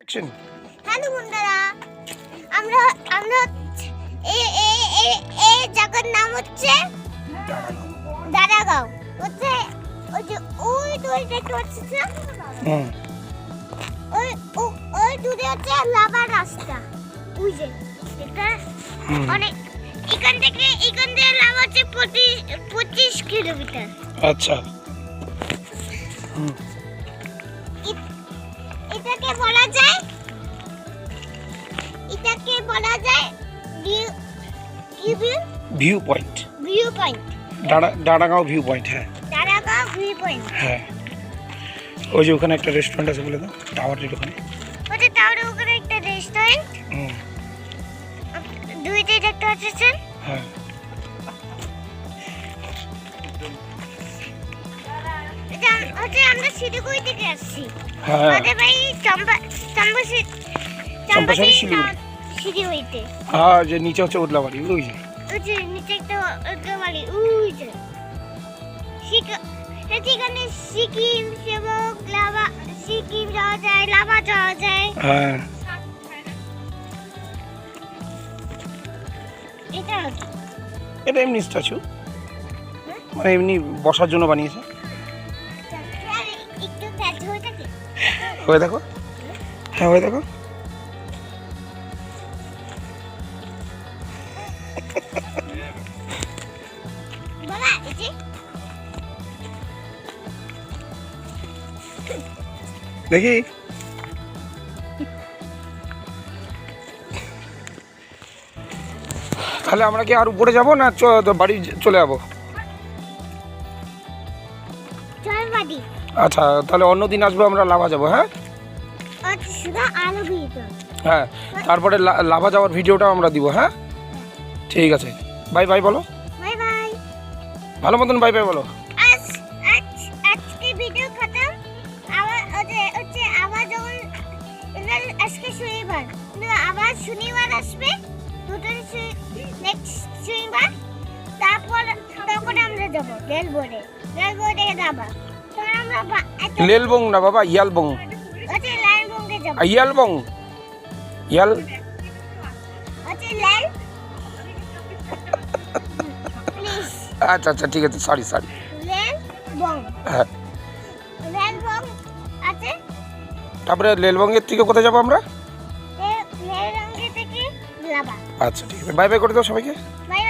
Action. Hello বন্ধুরা, আমরা আমরা এই জায়গার নাম হচ্ছে দাঁড়াগাঁও। হচ্ছে ওই যে ওই দূরে দেখতে পাচ্ছিস না, ওই দূরে হচ্ছে লাভার রাস্তা। ওই যে এটা অনেক এখান থেকে লাভা হচ্ছে 25 কিলোমিটার। আচ্ছা। এটাকে বলা যায় view point. Daragaon view point. হ্যাঁ, দাঁড়াগাঁও ভিউ পয়েন্ট। হ্যাঁ। ওই যে ওখানে একটা রেস্টুরেন্ট আছে, বলে দাও। টাওয়ারের ওখানে। ওটা টাওয়ারের ওখানে একটা রেস্টুরেন্ট। দুইটাই দেখতে পাচ্ছেন। হ্যাঁ। এটা হচ্ছে আমরা শিলিগুড়ি থেকে আসছি। হ্যাঁ। আমাদের বাড়ি চম্পাশাড়ি শিলিগুড়িতে। হ্যাঁ, যে নিচে হচ্ছে উদলাবাড়ি। ওই যে নিচে একটা বাড়ি। ওই যে সেখানে সিকিম, সেবক, লাভা, সিকিম যাওয়া যায়, লাভা যাওয়া যায়। হ্যাঁ। এটা এমনি স্ট্যাচু, মানে এমনি বসার জন্য বানিয়েছে। একটু ফ্যাট হয়ে থাকে। ওই দেখো। হ্যাঁ, ওই দেখো। বাবা এই যে দেখি। তাহলে আমরা কি আর উপরে যাবো না বাড়ি চলে যাবো? চল বাড়ি। আচ্ছা, তাহলে অন্যদিন আসবো, আমরা লাভা যাবো। হ্যাঁ, হ্যাঁ। তারপরে লাভা যাওয়ার ভিডিওটাও আমরা দিব। হ্যাঁ, ঠিক আছে। বাই বাই বলো। Bye bye. ভালো মতন বাই বাই বলো। আজকে ভিডিও খতম। আবার যখন আজকে শনিবার, আবার শনিবার আসবে, নেক্সট শনিবার। তখন আমরা যাবো রেলবোর্ডে যাবো। তখন আমরা লেলবং না বাবা, ইয়ালবং। লালবঙ্গে যাবো। ইয়ালবং। ইয়াল। লাল প্লিজ। আচ্ছা আচ্ছা, ঠিক আছে। সরি। রেলবং। হ্যাঁ। রেলবং আছে। তারপরে লেলবঙ্গের থেকে কোথায় যাবো আমরা? রেলবঙ্গে থেকে লাভা। আচ্ছা, ঠিক আছে। বাই বাই করে দাও সবাইকে। বাই।